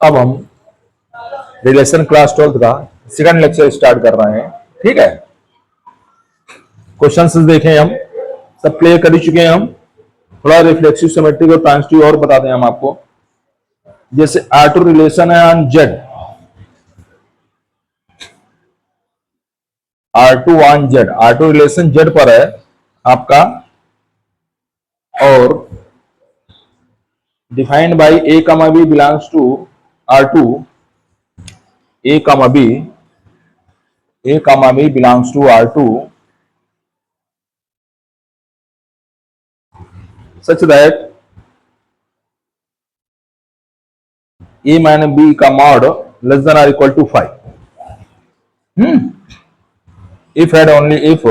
अब हम relation class 12 का सेकंड लेक्चर स्टार्ट कर रहे हैं। ठीक है, क्वेश्चंस देखें, हम सब क्लियर कर ही चुके हैं। हम थोड़ा रिफ्लेक्सिव, सिमेट्रिक और ट्रांजिटिव और बता दें हम आपको। जैसे R2 रिलेशन है on Z, R2 on Z, R2 relation Z पर है आपका, और defined by A, B belongs to R2, A, B belongs to R2 such that A minus B का mod less than or equal to 5. If and only if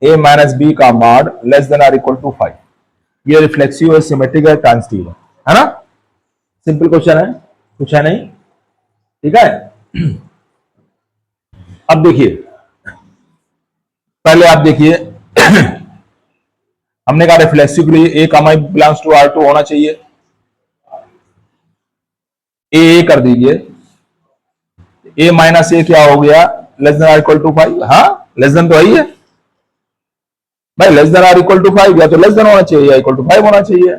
A minus B का mod less than or equal to 5. ये reflexive है, symmetric है, transitive है ना। Simple question है, कुछ है नहीं। ठीक है, अब देखिए, पहले आप देखिए हमने कहा रिफ्लेक्सिव के लिए A कमा बिलोंग्स टू R2 होना चाहिए। A कर दीजिए, A माइनस A क्या हो गया, less than or equal to 5। हाँ, लेस देन तो है ही है भाई, less than or equal to 5, या तो लेस देन होना चाहिए या इक्वल टू 5 होना चाहिए।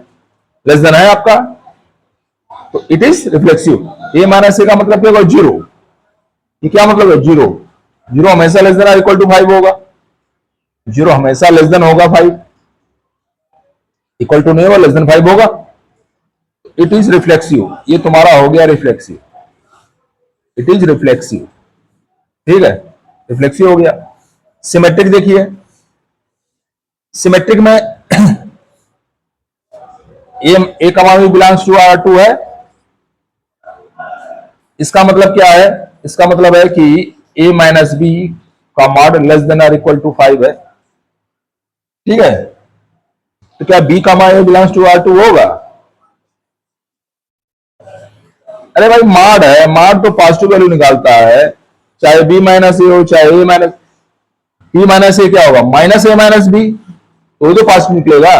लेस देन है आपका, तो it is reflexive. A minus A का मतलब क्या होगा, जीरो। ये क्या मतलब है, जीरो। जीरो हमेशा less than or equal to 5 होगा, जीरो हमेशा लेस देन होगा 5, इक्वल टू नहीं होगा, लेस देन 5 होगा। इट इज रिफ्लेक्सिव, ये तुम्हारा हो गया रिफ्लेक्सिव, इट इज रिफ्लेक्सिव। ठीक है, रिफ्लेक्सिव हो गया। सिमेट्रिक देखिए, सिमेट्रिक में A कमा B बिलोंग्स टू R2 है। इसका मतलब क्या है, इसका मतलब है कि A माइनस B का मॉड लेस देन और इक्वल टू 5 है। ठीक है, तो क्या B कमा A बिलोंग्स टू R2 होगा? अरे भाई, मॉड है, मॉड तो पॉजिटिव वैल्यू निकालता है, चाहे B माइनस A हो चाहे A minus B minus A क्या होगा, माइनस A माइनस B, तो पॉजिटिव निकलेगा।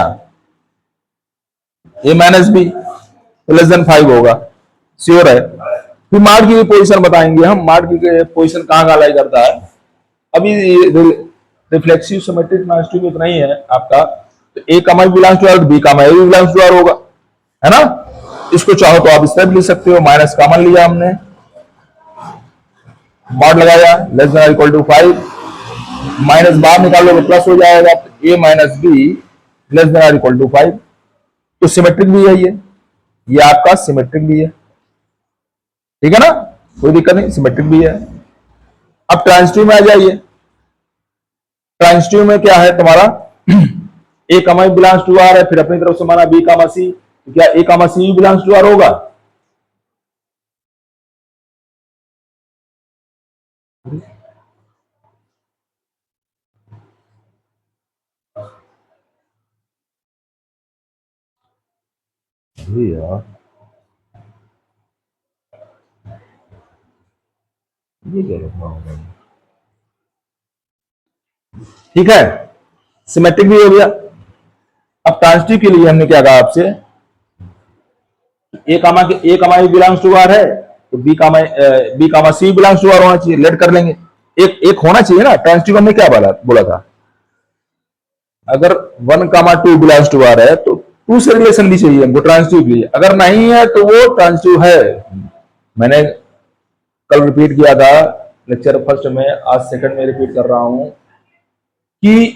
A माइनस B तो लेस देन 5 होगा, श्योर है। फिर मार्ड की पोजीशन बताएंगे हम, मार्ड की पोजीशन कहां अलाई करता है। अभी रिफ्लेक्सिव, सिमेट्रिक, ट्रांजिटिव में इतना ही है आपका। तो A कमा बिलोंग्स टू R, B कमा A बिलोंग्स टू R होगा, है ना। इसको चाहो तो आप इस तरह भी लिख सकते हो, माइनस कॉमन लिया हमने, मॉड लगाया, less than equal to 5, minus बाहर निकालो तो प्लस हो जाएगा। A minus B less than equal to 5, तो सिमेट्रिक भी है ये आपका सिमेट्रिक भी है। ठीक है ना, कोई दिक्कत नहीं, सिमेट्रिक भी है। अब ट्रांजिटिव में आ जाइए। ट्रांजिटिव में क्या है तुम्हारा, A कमा बिलोंग्स टू R है, फिर अपनी तरफ से माना B कमा C, तो क्या A कमा C बिलोंग्स टू R होगा? यार ये क्या रखना होगा। ठीक है, सिमेट्रिक भी हो गया। अब ट्रांजिटिव के लिए हमने क्या कहा आपसे, A कमा बिलोंग्स टू R है, तो B कमा C बिलोंग्स टू R होना चाहिए। लेट कर लेंगे, एक होना चाहिए ना। ट्रांजिटिव हमने क्या बोला था, अगर 1 कमा 2 बिलोंग्स टू R है तो 2 से रिलेशन भी चाहिए हमको ट्रांजिटिव के लिए। अगर नहीं है तो वो ट्रांजिटिव है। मैंने कल रिपीट किया था लेक्चर फर्स्ट में, आज सेकंड में रिपीट कर रहा हूं कि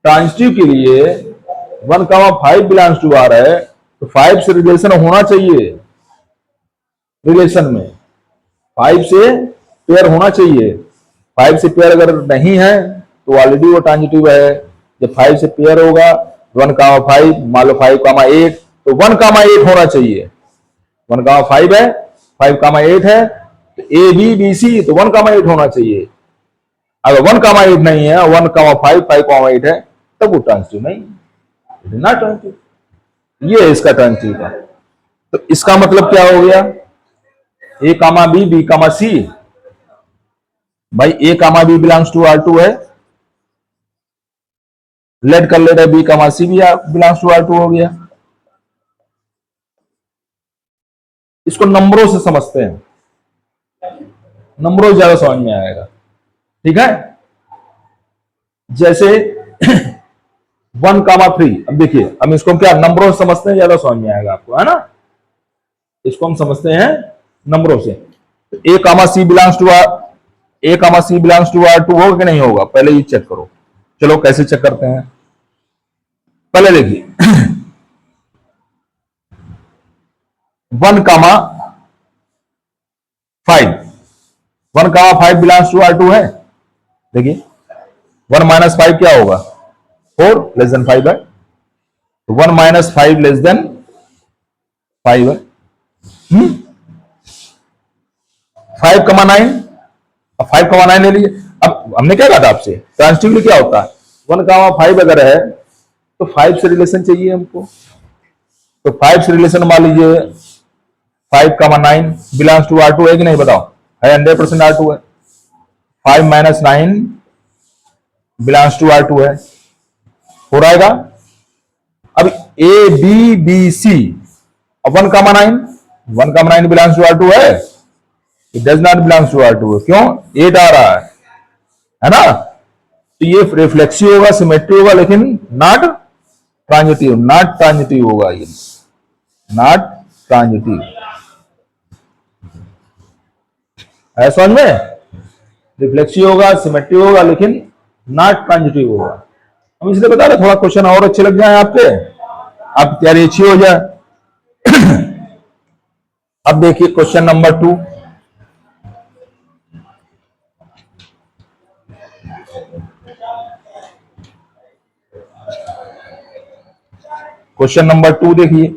ट्रांजिटिव के लिए 1 कमा 5 बिलोंग्स टू R है, तो 5 से रिलेशन होना चाहिए। रिलेशन में 5 से पेयर होना चाहिए। 5 से पेयर अगर नहीं है तो ऑलरेडी वो ट्रांजिटिव है। जब 5 से पेयर होगा, 1 कमा 5, मान लो 5 कमा 8, तो 1 कमा 8 होना चाहिए। 1 कमा 5 है, 5 कमा 8 है, तो A B B C, तो 1 कमा 8 होना चाहिए। अगर 1 कमा 8 नहीं है, 1 कमा 5, 5 कमा 8 है, तब वो ट्रांजिटिव नहीं, इट इज नॉट ट्रांजिटिव। ये है इसका ट्रांजिटिव का। तो इसका मतलब क्या हो गया, A कमा B, B कमा C, भाई A कमा B बिलोंग्स टू R2 है, लेट कर ले रहे B कमा C भी बिलोंग्स टू R2 हो गया। इसको नंबरों से समझते हैं, नंबरों से ज्यादा समझ में आएगा। ठीक है, जैसे 1,3। अब देखिए, हम इसको क्या नंबरों से समझते हैं, ज्यादा समझ में आएगा आपको, है ना। इसको हम समझते हैं नंबरों से। A comma C belongs to R, A comma C belongs to R two होगा कि नहीं होगा, पहले ये चेक करो। चलो कैसे चेक करते हैं, पहले देखिए 1,5, 1,5 बिलोंग्स टू आर टू है। देखिए 1 - 5 क्या होगा, 4 लेस देन 5 है, तो 1 - 5 लेस देन 5 है। 5,9, अब 5,9 ले लीजिए। अब हमने क्या कहा था आपसे, ट्रांसिटिवली क्या होता है, 1,5 अगर है तो 5 से रिलेशन चाहिए हमको, तो 5 से रिलेशन मान लीजिए 5,9 बिलोंग्स टू आर टू है कि नहीं, बताओ, है 100% आर टू है। 5 - 9 बिलोंग्स टू आर टू है, हो रहेगा। अब ए बी बी सी, अब 1,9, 1,9 बिलोंग्स टू आर टू है, it does not belongs to R two, क्यों, 8 आ रहा है ना। तो ये रिफ्लेक्सिव होगा, सिमेट्री होगा, लेकिन नॉट ट्रांजिटिव, नॉट ट्रांजिटिव होगा, ये नॉट ट्रांजिटिव है, समझ में। रिफ्लेक्सिव होगा, सिमेट्री होगा, लेकिन नॉट ट्रांजिटिव होगा। हम इसलिए बता रहे, थोड़ा क्वेश्चन और अच्छे लग जाए आपके, आपकी तैयारी अच्छी हो जाए। अब देखिए क्वेश्चन नंबर 2, क्वेश्चन नंबर 2 देखिए,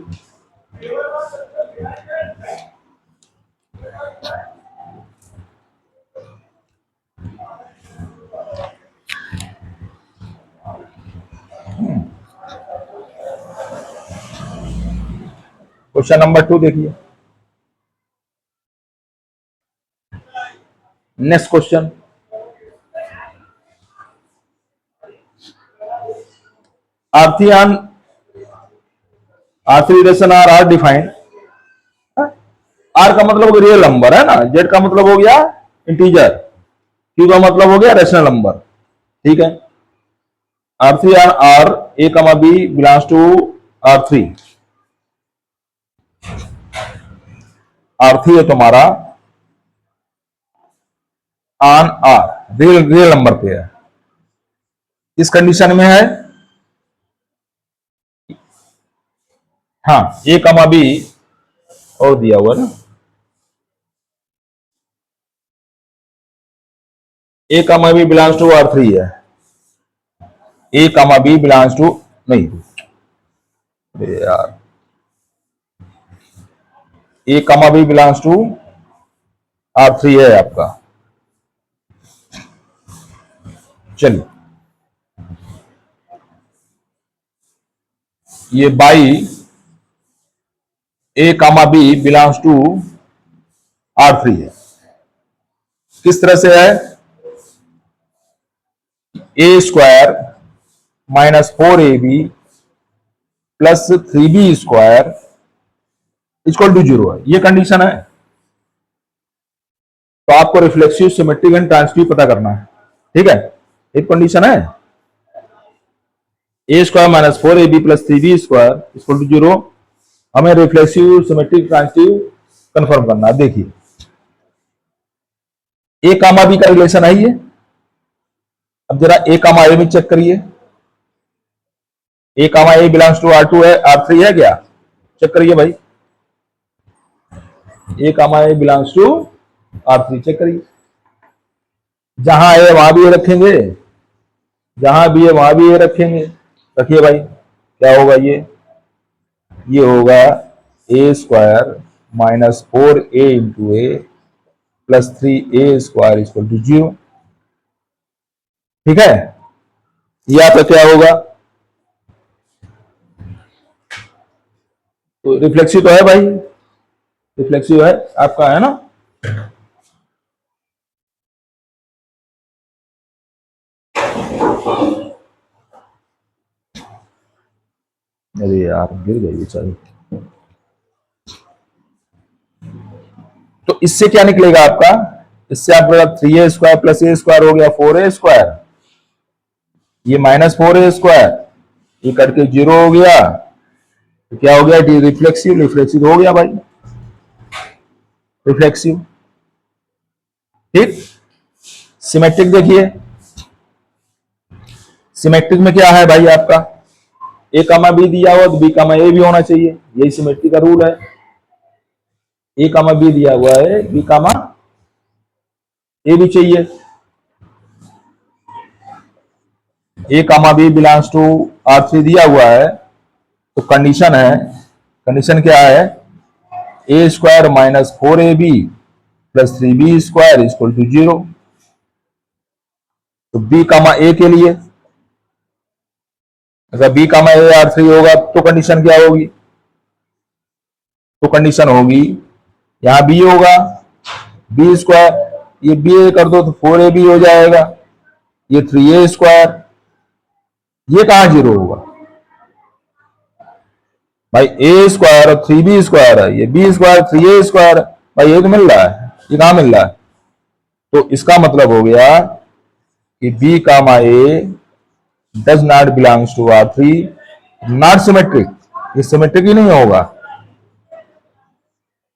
क्वेश्चन नंबर 2 देखिए, next question, R three on R three relation are defined. R का मतलब रियल नंबर है ना, जेड का मतलब हो गया इंटीजर, क्यू का मतलब हो गया रेशनल नंबर। ठीक है, R three R R A comma B belongs to R three, R three है तुम्हारा on R, real real number पे है। इस कंडीशन में है, हाँ, ए कमा बी और दिया हुआ ना, A comma B belongs to R three है, A comma B belongs to, नहीं यार, A comma B belongs to R three है आपका। चलिए, ये बाई A comma B belongs to R three है। किस तरह से है, A square -4ab plus 3b square equal to 0 है, ये कंडीशन है। तो आपको रिफ्लेक्सिव, सिमेट्रिक एंड ट्रांसिटिव पता करना है। ठीक है, एक कंडीशन है, A square -4ab plus 3b square equal to 0, हमें रिफ्लेक्सिव, सिमेट्रिक, ट्रांसिटिव कंफर्म करना है। देखिए ए कामा बी का रिलेशन है ये, अब जरा ए कामा ए में चेक करिए, A comma A belongs to R two है, आर थ्री है क्या, चेक करिए भाई, A comma A belongs to R three, check करिए। जहां ए वहां भी ए रखेंगे, जहां भी है वहां भी ए रखेंगे, रखिए भाई, क्या होगा ये होगा A square -4a into A plus 3a square equal to 0। ठीक है, ये आपका क्या होगा, तो रिफ्लेक्सिव तो है भाई, रिफ्लेक्सिव है आपका, है ना। अरे यार गिर गई बेचारी, तो इससे क्या निकलेगा आपका, इससे आपका 3a² प्लस a² हो गया 4a², ये -4a², ये कट के 0 हो गया, तो क्या हो गया, रिफ्लेक्सिव, रिफ्लेक्सिव हो गया भाई, रिफ्लेक्सिव। ठीक, सिमेट्रिक देखिए, सिमेट्रिक में क्या है भाई आपका, ए कामा बी दिया हुआ तो बी कामा ए भी होना चाहिए, यही सिमेट्रिक का रूल है। ए कामा बी दिया हुआ है, बी कामा ए भी चाहिए। ए comma B belongs to R3 दिया हुआ है, तो कंडीशन है, कंडीशन क्या है, a² minus 4ab plus 3b² equal to 0। तो बी कामा ए के लिए, अगर बी कामा ए R3 होगा तो कंडीशन क्या होगी, तो कंडीशन होगी यहां बी होगा b², ये b कर दो तो 4ab हो जाएगा, ये 3a², ये कहां 0 होगा भाई, a² और 3b² है, ये b² 3a² भाई, ये तो मिल रहा है, ये कहां मिल रहा है, तो इसका मतलब हो गया कि B comma A does not belongs to R3, not symmetric, ये सिमेट्रिक ही नहीं होगा,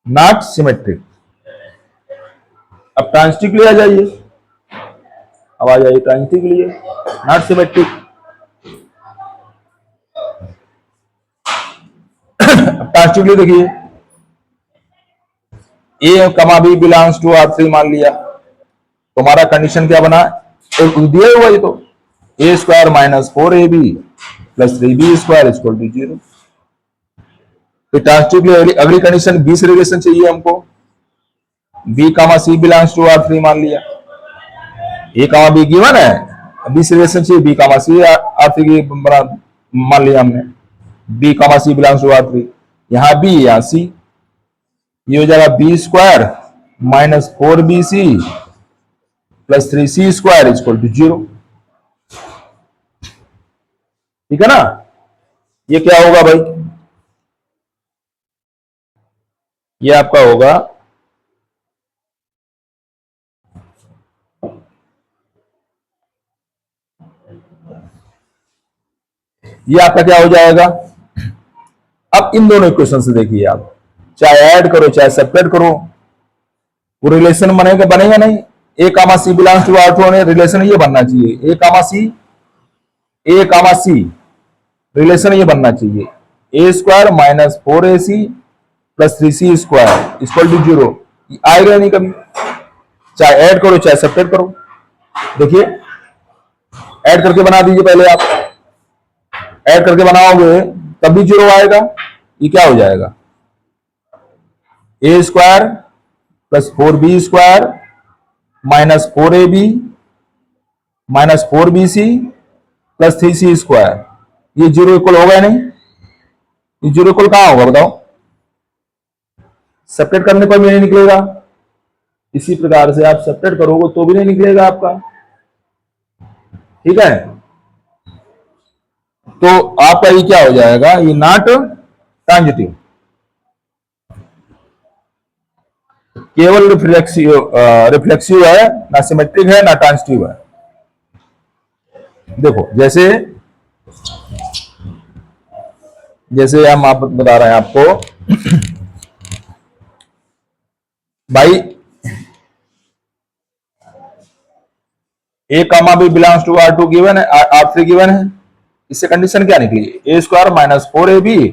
नॉट सिमेट्रिक। अब ट्रांजिटिव लिए आ जाइए, अब आ जाइए ट्रांजिटिव लिए, नॉट सिमेट्रिक। ट्रांजिटिव लिए देखिए, ए comma B belongs to R3 मान लिया, तो हमारा कंडीशन क्या बना, एक दिया हुआ ये तो a² minus 4ab plus 3b² equal to 0। तो ट्रांजिटिव लिए अगली कंडीशन बी से रिलेशन चाहिए हमको, B comma C belongs to R3 मान लिया, ए कामा बी गिवन है, बी से रिलेशन चाहिए, बी कामा सी R3 की मान लिया हमने, B comma C belongs to R3, यहां बी यहां सी, ये हो जाएगा b² minus 4bc plus 3c² equal to 0। ठीक है ना, ये क्या होगा भाई, ये आपका होगा ये आपका क्या हो जाएगा। अब इन दोनों इक्वेशन से देखिए आप, चाहे ऐड करो चाहे सेपरेट करो, वो रिलेशन बनेगा बनेगा नहीं, ए comma C belongs to R2 ने रिलेशन ये बनना चाहिए, ए कामा सी रिलेशन ये बनना चाहिए, a² minus 4ac plus 3c² equal to 0, आएगा नहीं कभी, चाहे ऐड करो चाहे सेपरेट करो। देखिए ऐड करके बना दीजिए, पहले आप ऐड करके बनाओगे तब भी 0 आएगा, ये क्या हो जाएगा, a² plus 4b² minus 4ab minus 4bc plus 3c², ये 0 इक्वल होगा नहीं, ये 0 इक्वल कहां होगा बताओ, सेपरेट करने पर भी नहीं निकलेगा, इसी प्रकार से आप सेपरेट करोगे तो भी नहीं निकलेगा आपका। ठीक है, तो आपका ये क्या हो जाएगा, ये नॉट ट्रांजिटिव, केवल रिफ्लेक्सिव है, ना सिमेट्रिक है ना ट्रांजिटिव है। देखो जैसे जैसे हम आप बता रहे हैं आपको भाई, A comma B belongs to R2 given है, R3 गिवन है, इससे कंडीशन क्या निकली, a² minus 4ab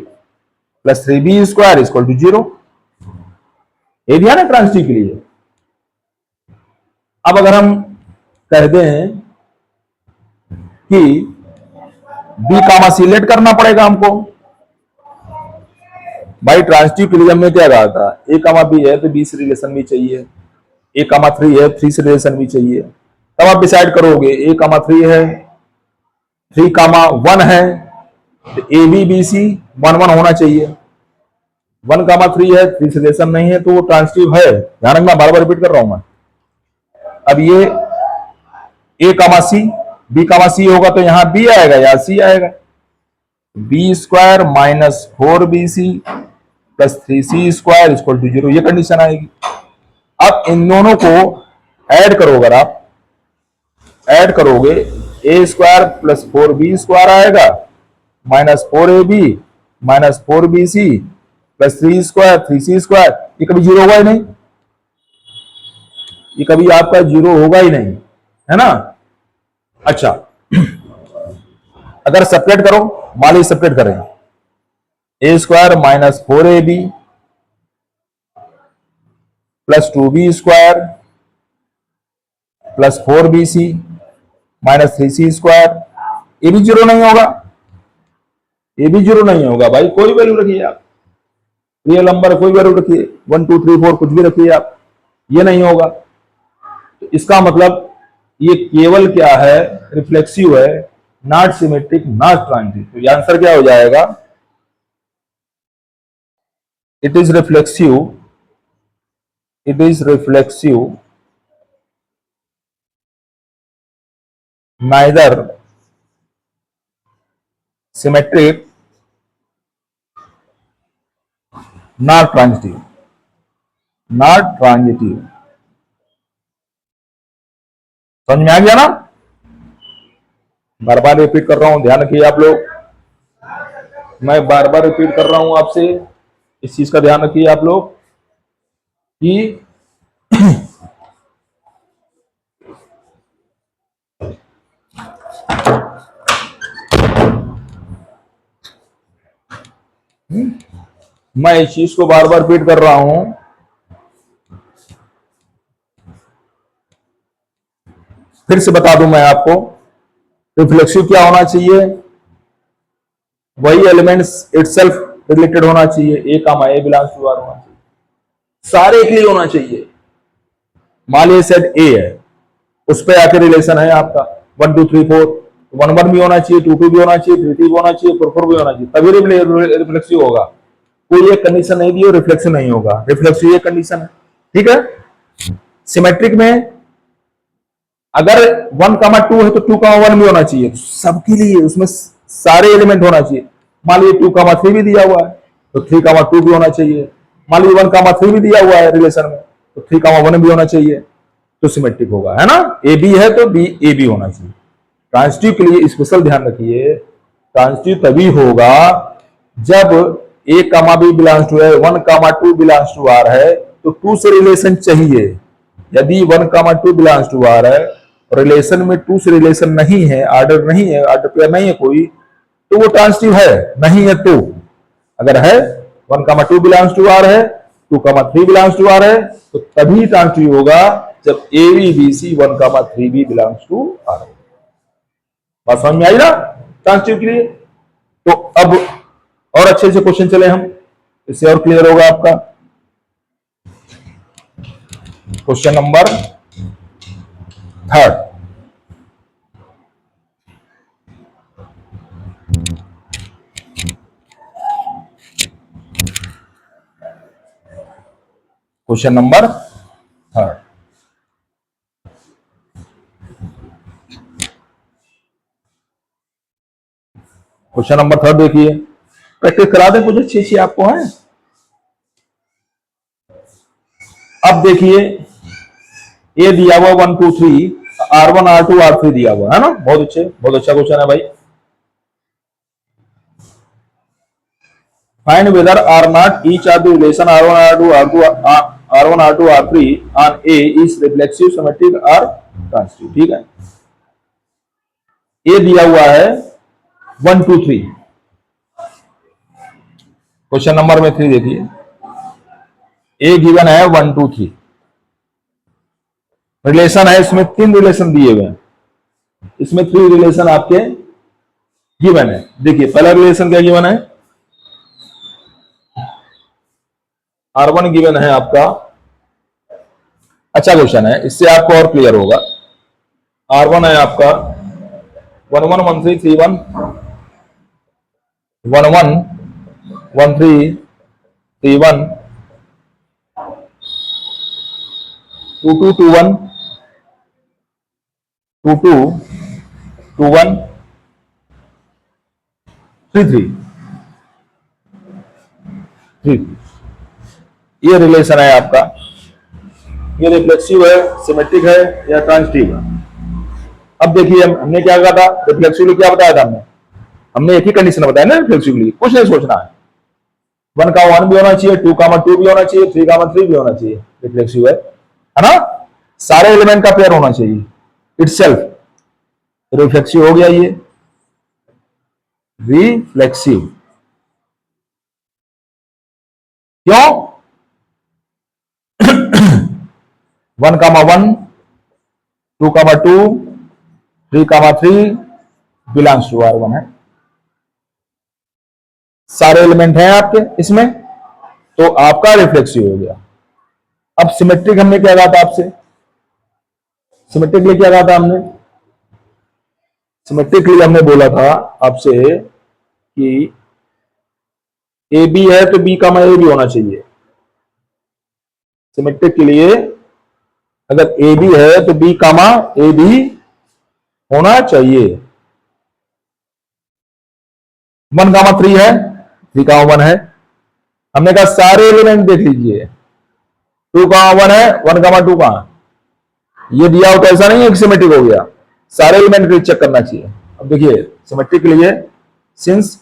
plus 3b² equal to 0, ये दिया ना ट्रांजिटिव के लिए। अब अगर हम कहते हैं कि बी कामा सी लेट करना पड़ेगा हमको, भाई ट्रांजिटिव के लिए हमने क्या कहा था, ए कामा बी है तो बी से रिलेशन भी चाहिए, ए कामा 3 है 3 से रिलेशन भी चाहिए, तब आप डिसाइड करोगे ए कामा 3 है 3 कामा 1 है, तो ए बी बी सी 1 1 होना चाहिए, 1 कामा 3 है 3 से रिलेशन नहीं है तो वो ट्रांजिटिव है, ध्यान रखना बार बार रिपीट कर रहा हूं मैं। अब ये ए कामा सी बी कामा सी होगा तो यहां बी आएगा या सी आएगा, b² minus 4bc plus 3c² equal to 0, ये कंडीशन आएगी। अब इन दोनों को ऐड करो, अगर आप ऐड करोगे ए स्क्वायर प्लस 4b² आएगा minus 4ab minus 4bc plus 3 square 3c²। ये कभी जीरो होगा ही नहीं, ये कभी आपका जीरो होगा ही नहीं, है ना। अच्छा, अगर सेपरेट करो, मान लीजिए सेपरेट करें, a² minus 4ab plus 2b² plus 4bc minus 3c², ये भी जीरो नहीं होगा, ये भी जीरो नहीं होगा भाई। कोई वैल्यू रखिए आप, रियल नंबर कोई वैल्यू रखिए, 1 2 3 4 कुछ भी रखिए आप, ये नहीं होगा। तो इसका मतलब ये केवल क्या है, रिफ्लेक्सिव है, नॉट सिमेट्रिक नॉट ट्रांजिटिव। तो ये आंसर क्या हो जाएगा, it is reflexive, it is reflexive neither symmetric not transitive, not transitive. समझ में आ गया ना। बार बार रिपीट कर रहा हूं, ध्यान रखिए आप लोग, मैं बार बार रिपीट कर रहा हूं आपसे, इस चीज का ध्यान रखिए आप लोग कि मैं इस चीज को बार बार रिपीट कर रहा हूं, फिर से बता दूं मैं आपको, रिफ्लेक्सिव क्या होना चाहिए, वही एलिमेंट्स इटसेल्फ रिलेटेड होना चाहिए, ए comma A belongs to are होना चाहिए, सारे के लिए होना चाहिए। मान लीजिए सेट ए है, उस पर आके रिलेशन है आपका 1 2 3 4, 1 1 भी होना चाहिए, 2 2 भी होना चाहिए, 3 3 भी होना चाहिए, 4 4 भी होना चाहिए, तभी रिफ्लेक्सिव होगा। कोई एक कंडीशन नहीं दी और रिफ्लेक्सिव नहीं होगा, रिफ्लेक्सिव ये कंडीशन है, ठीक है। सिमेट्रिक में अगर 1 2 है तो 2 1 भी होना चाहिए, सबके लिए उसमें सारे एलिमेंट होना चाहिए। मान लीजिए 2 3 भी दिया हुआ है तो 3 2 भी होना चाहिए। मान लीजिए 1 3 भी दिया हुआ है रिलेशन में तो 3 1 भी होना चाहिए, तो सिमेट्रिक होगा, है ना। ए बी है तो बी ए बी होना चाहिए। ट्रांजिटिव के लिए स्पेशल ध्यान रखिए, ट्रांजिटिव तभी होगा जब ए कामा बी बिलोंग्स टू है, 1 2 बिलोंग्स टू आर है तो 2 से रिलेशन चाहिए। यदि 1 2 बिलोंग्स टू आर है, रिलेशन में 2 से रिलेशन नहीं है, ऑर्डर नहीं है, ऑर्डर पेयर नहीं है कोई, तो वो ट्रांजिटिव है, नहीं है तो। अगर है 1 2 बिलोंग्स टू आर है, 2 3 बिलोंग्स टू आर है, तो तभी ट्रांजिटिव होगा जब ए बी बी सी 1 3 भी बिलोंग्स टू आर। बात समझ में आई ना ट्रांजिटिव के लिए। तो अब और अच्छे से क्वेश्चन चले हम, इससे और क्लियर होगा आपका। Question number 3, question number 3। Question number 3 देखिए, प्रैक्टिस करा दें कुछ अच्छी अच्छी आपको है। अब देखिए ये दिया हुआ 1 2 3, R1 R2 R3 दिया हुआ है ना, बहुत अच्छे, बहुत अच्छा क्वेश्चन है भाई। Find whether or not each or the relation R1 R2 R1 R2 R3 on A is reflexive symmetric और ट्रांजिटिव, ठीक है। ये दिया हुआ है 1 2 3। क्वेश्चन नंबर में 3 देखिए, ए गिवन है 1 2 3, रिलेशन है, इसमें 3 रिलेशन दिए हुए हैं, इसमें 3 रिलेशन आपके गिवन है। देखिए पहला रिलेशन क्या गिवन है, R1 गिवन है आपका, अच्छा क्वेश्चन है, इससे आपको और क्लियर होगा। R1 है आपका 1 1 1 3 3 1 1 1 1 3 3 1 2 2 2 1 2 2 2 1 3 3 3। ये रिलेशन है आपका। ये रिफ्लेक्सिव है, सिमेट्रिक है या ट्रांजिटिव है। अब देखिए हमने क्या कहा था, रिफ्लेक्सिवली क्या बताया था हमने एक ही कंडीशन बताया ना रिफ्लेक्सिवली, कुछ नहीं सोचना है। 1 का 1 भी होना चाहिए, 2 का 2 भी होना चाहिए, 3 का 3 भी होना चाहिए, रिफ्लेक्सिव है ना। सारे एलिमेंट का पेयर होना चाहिए इटसेल्फ, रिफ्लेक्सिव हो गया ये रिफ्लेक्सिव। क्यों? 1 का 1, 2 का 2, 3 का 3 बिलोंग्स टू R1 है। सारे एलिमेंट हैं आपके इसमें, तो आपका रिफ्लेक्सिव हो गया। अब सिमेट्रिक हमने क्या कहा था आपसे, सिमेट्रिकली क्या कहा था हमने, सिमेट्रिकली हमने बोला था आपसे कि ए बी है तो बी का ए भी होना चाहिए। सिमेट्रिक के लिए अगर ए बी है तो बी कामा ए भी होना चाहिए। 1 कामा 3 है, 3 कामा 1 है। हमने कहा सारे एलिमेंट देख लीजिए, 2 कामा 1 है, 1 कामा 2 कहां, ये दिया हो तो ऐसा नहीं है कि सिमेट्रिक हो गया, सारे एलिमेंट को चेक करना चाहिए। अब देखिए सिमेट्रिक के लिए since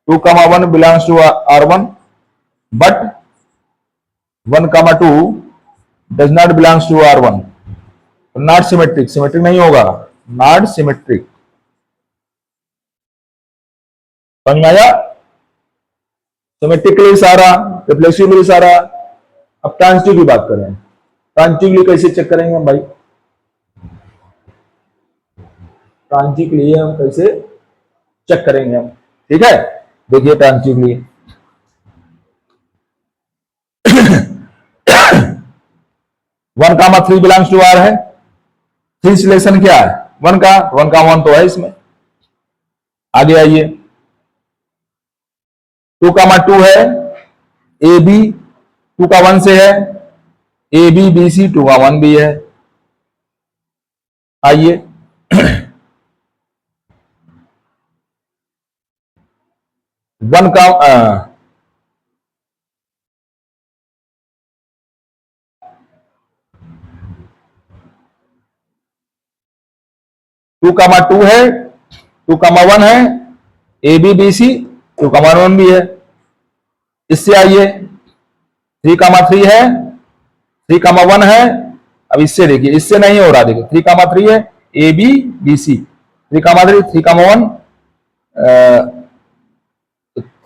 2 comma 1 belongs to R1 but 1 comma 2 does not belongs to R1, not symmetric, symmetric नहीं होगा, नॉट सिमेट्रिक। समझ में आया? सिमेट्रिक के लिए सारा, रिफ्लेक्सिव के लिए सारा। अब ट्रांजिटिव की बात करें, ट्रांजिटिव कैसे चेक करेंगे हम भाई, ट्रांजिटिव के लिए हम कैसे चेक करेंगे हम, ठीक है। देखिए ट्रांजिटिव के लिए 1 कामा 3 बिलोंग्स टू R है, 3 सिलेक्शन क्या है 1 का 1 तो है इसमें। आगे आइए 2 कामा 2 है, ए बी 2 का 1 से है, ए बी बी सी 2 का 1 भी है। आइए 1 का 2 कामा 2 है, 2 कामा 1 है, A B B C 2 comma 1 भी है। इससे आइए 3 कामा 3 है, 3 कामा 1 है। अब इससे देखिए, इससे नहीं हो रहा, देखिए 3 कामा 3 है, A B B C 3 comma 3, 3 comma 1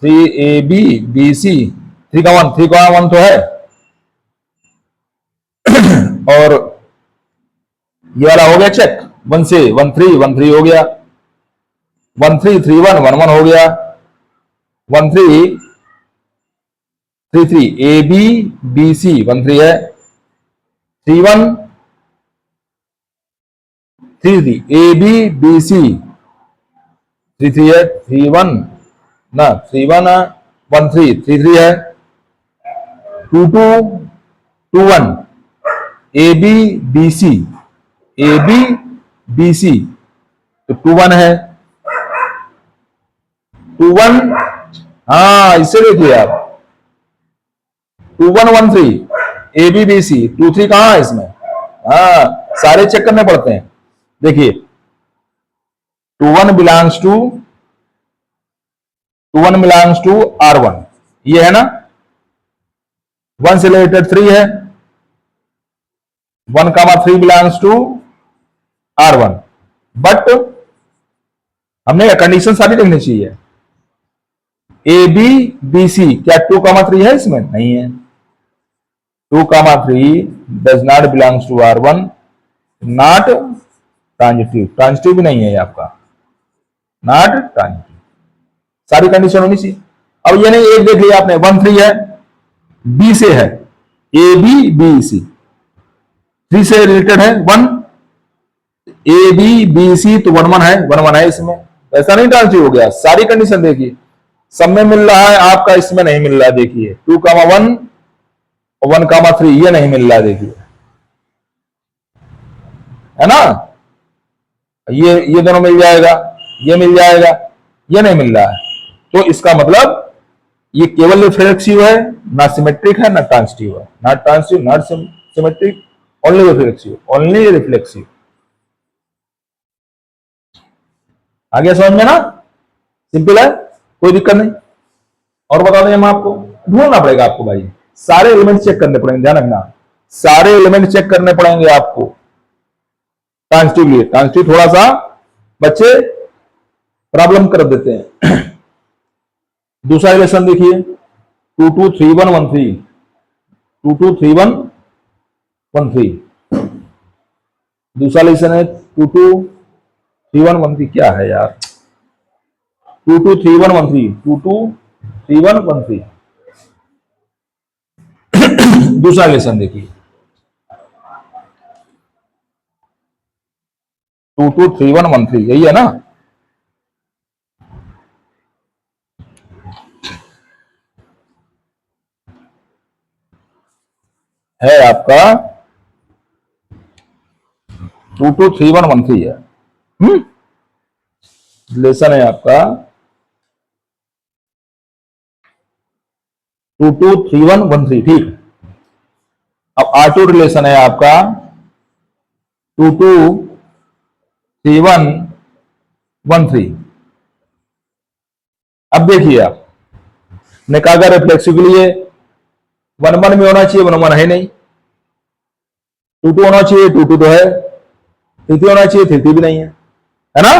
3 A B B C 3 का 1, 3 का 1 तो है और ये वाला हो गया चेक, 1 से 1 3 1 3 हो गया, 1 3 3 1 1 1 हो गया, 1 3 3 3 ए बी बी सी 1 3 है, 3 1 3 3 ए बी बी सी 3 3 है, 3 1 ना 3 1 1 3 3 3 है, 2 2 2 1 A B B C A B B C तो 2 1 है, 2 1 हाँ इससे देखिए आप 2 1 1 3 ए बी बी सी 2 3 कहां है इसमें, हाँ सारे चेक करने पड़ते हैं। देखिए 2 1 बिलोंग्स टू R1, ये है ना, 1 से रिलेटेड 3 है, 1 कामा 3 बिलोंग्स टू R1 बट हमने कंडीशन सारी लिखनी चाहिए, ए बी बी सी क्या 2 कामा 3 है इसमें, नहीं है, 2 comma 3 does not belongs to R1, not transitive, transitive भी नहीं है आपका, नॉट ट्रांजिटिव, सारी कंडीशन होनी चाहिए। अब ये नहीं एक देख लिया आपने 1 3 है, बी से है, ए बी बी सी 3 से रिलेटेड है 1, ए बी बी सी तो 1 1 है, 1 1 है इसमें, ऐसा नहीं ट्रांजिटिव हो गया, सारी कंडीशन देखिए, सब में मिल रहा है आपका, इसमें नहीं मिल रहा, देखिए 2 कामा 1 और 1 कामा 3 ये नहीं मिल रहा, देखिए है ना, ये दोनों मिल जाएगा, ये मिल जाएगा, ये नहीं मिल रहा है, तो इसका मतलब ये केवल रिफ्लेक्सिव है, ना सिमेट्रिक है, ना ट्रांजिटिव है, not transitive not symmetric, only reflexive, only reflexive. आ गया समझ में ना? सिंपल है, कोई दिक्कत नहीं। और बता दें हम आपको, ढूंढना पड़ेगा आपको भाई, सारे एलिमेंट चेक करने पड़ेंगे, ध्यान रखना, सारे एलिमेंट चेक करने पड़ेंगे आपको ट्रांजिटिव लिए। ट्रांजिटिव थोड़ा सा बच्चे प्रॉब्लम कर देते हैं। दूसरा रिलेशन देखिए, 223113, 223113। दूसरा रिलेशन है 223113, क्या है यार, 223113, 223113। दूसरा रिलेशन देखिए, 223113, यही है ना? है आपका 223113 है। रिलेशन है आपका 223113, ठीक। अब R2 रिलेशन है आपका 223113। अब देखिए आप ने कहा अगर रिफ्लेक्सिव के लिए 11 में होना चाहिए, 11 है नहीं, 22 होना चाहिए, 22 तो है, 33 होना चाहिए, 33 भी नहीं है ना?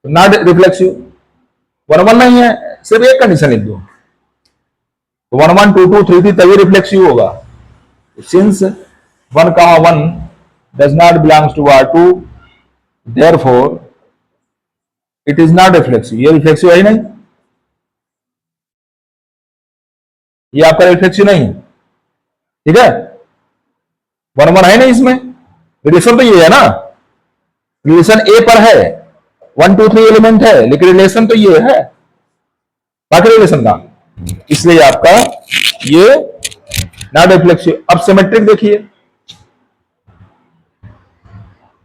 नॉट रिफ्लेक्सिव, 11 नहीं है, सिर्फ एक कंडीशन लिख दो, 11 22 33 तभी रिफ्लेक्सिव होगा। Since 1, 1 does not belongs to R2, therefore it is not reflexive। ये रिफ्लेक्सिव है ही नहीं, ये आपका रिफ्लेक्सिव नहीं है, ठीक है? 1 है नहीं इसमें, रिलेशन तो ये है ना, रिलेशन ए पर है, 1 2 3 एलिमेंट है, लेकिन रिलेशन तो ये है, बाकी रिलेशन का, इसलिए आपका ये नॉट रिफ्लेक्सिव। अब सिमेट्रिक देखिए,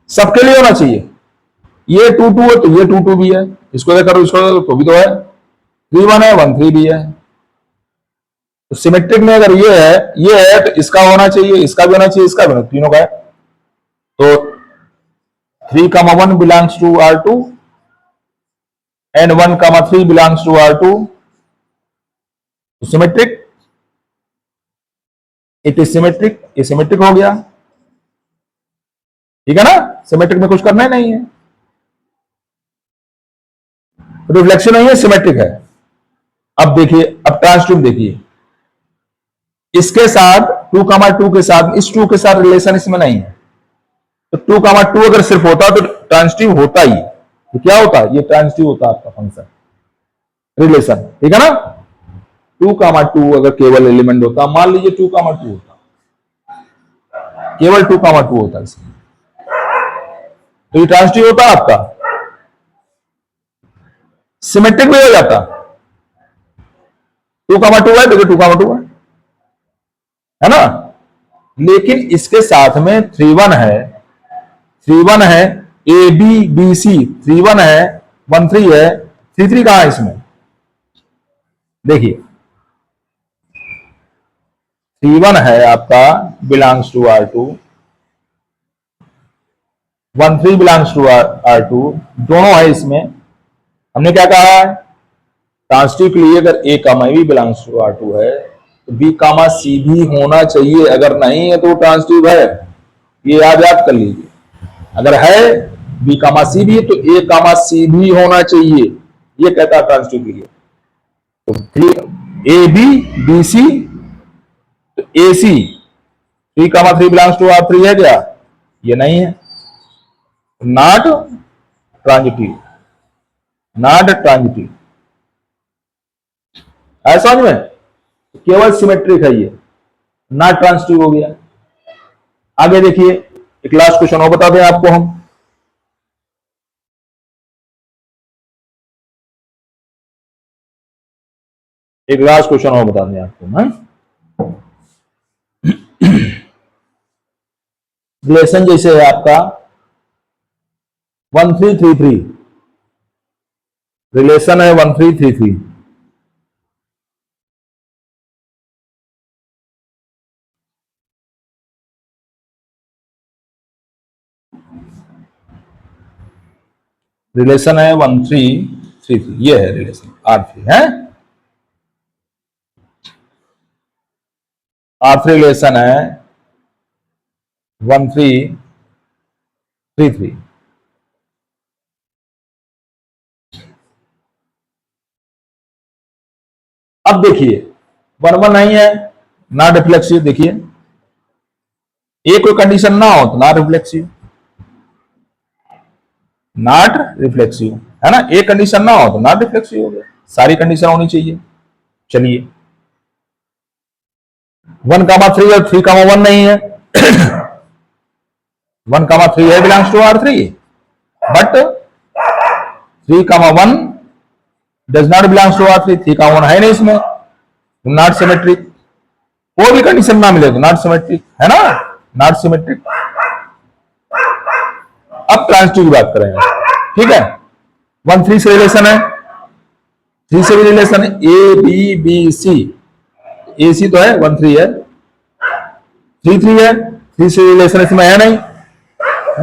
सबके लिए होना चाहिए, ये 2 2 है तो ये 2 2 भी है, इसको करो इसको करो तो भी तो है, 3 1 है 1 3 भी है। तो सिमेट्रिक में अगर ये है तो इसका होना चाहिए, इसका भी होना चाहिए, इसका भी होना, तीनों का है। तो 3, 1 belongs to R2 and 1, 3 belongs to R2, तो सिमेट्रिक, इट इज सिमेट्रिक, ये सिमेट्रिक हो गया, ठीक है ना? सिमेट्रिक में कुछ करना ही नहीं है, रिफ्लेक्शन नहीं है, सिमेट्रिक है। अब देखिए, अब ट्रांसट्यूब देखिए, इसके साथ 2, 2 के साथ, इस 2 के साथ रिलेशन इसमें नहीं है, तो 2, 2 अगर सिर्फ होता तो ट्रांसटिव होता ही, तो क्या होता, ये ट्रांसटिव होता आपका फंक्शन रिलेशन, ठीक है ना? 2, 2 अगर केवल एलिमेंट होता, मान लीजिए 2, 2 होता, केवल 2, 2 होता इसमें, तो ये ट्रांसटिव होता आपका, सिमेट्रिक भी हो जाता। 2, 2 है, देखिए 2, 2 है ना? लेकिन इसके साथ में 3 1 है, 3 1 है, ए बी बी सी 3 1 है, 1 3 है, 3 3 कहां है इसमें? देखिए 3 1 है आपका belongs to R2, 1 3 belongs to R2, दोनों है इसमें। हमने क्या कहा है, ट्रांसटिव के लिए अगर ए comma B belongs to R2 है तो बी कामा सी भी होना चाहिए, अगर नहीं है तो ट्रांसटिव है, ये याद कर लीजिए। अगर है बी कामा सी भी तो ए कामा सी भी होना चाहिए, ये कहता है ट्रांसटिव के लिए। तो ए बी बी सी, तो ए सी 3, 3 बिलोंग्स टू R3 है क्या? ये नहीं है, नॉट ट्रांजिटिव, नॉट ट्रांजिटिव, ऐसा समझ में? केवल सिमेट्रिक है ये, नॉट ट्रांजिटिव हो गया। आगे देखिए, एक लास्ट क्वेश्चन और बता दें आपको हम, एक लास्ट क्वेश्चन और बता दें आपको, रिलेशन जैसे है आपका 1333, रिलेशन है 1333, रिलेशन है 1333, ये है रिलेशन R3 है। R3 रिलेशन है 1333। अब देखिए 1 1 नहीं है, नॉट रिफ्लेक्सिव। देखिए एक कोई कंडीशन ना हो तो नॉट रिफ्लेक्सिव, नॉट रिफ्लेक्सिव है ना। एक कंडीशन ना हो तो नॉट रिफ्लेक्सिव हो गया, सारी कंडीशन होनी चाहिए। चलिए 1,3 और 3,1 नहीं है। 1,3 है belongs to R3, but 3,1 does not belongs to R3। 3,1 है नहीं इसमें, नॉट सिमेट्रिक। कोई भी कंडीशन ना मिले तो नॉट सिमेट्रिक है ना, नॉट सिमेट्रिक। अब ट्रांजिटिव की बात करेंगे, ठीक है। 1 3 से रिलेशन है, 3 से भी रिलेशन है, A B B C। AC तो है, 1 3 है, 3 3 है, 3 से रिलेशन इसमें है नहीं।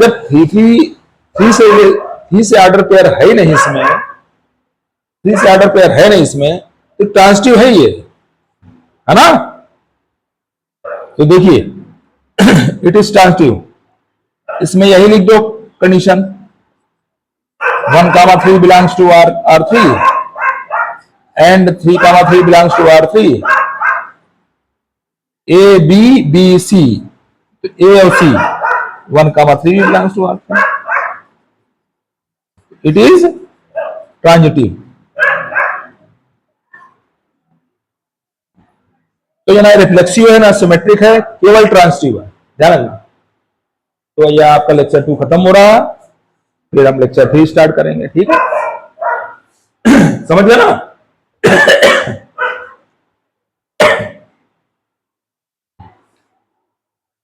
जब 3 से ऑर्डर पेयर है ही नहीं इसमें, 3 से ऑर्डर पेयर है नहीं इसमें, तो ट्रांजिटिव है ये, है ना। तो देखिए इट इज ट्रांजिटिव, इसमें यही लिख दो condition. 1,3 belongs to R3 and 3,3 belongs to R3। A B B C, तो A और C 1,3 belongs to R3, it is transitive. तो ये ना रिफ्लेक्सिव है ना सिमेट्रिक है, केवल ट्रांजिटिव है, ध्यान रखना। तो ये आपका लेक्चर 2 खत्म हो रहा है, फिर हम लेक्चर 3 स्टार्ट करेंगे, ठीक है। समझ गए ना।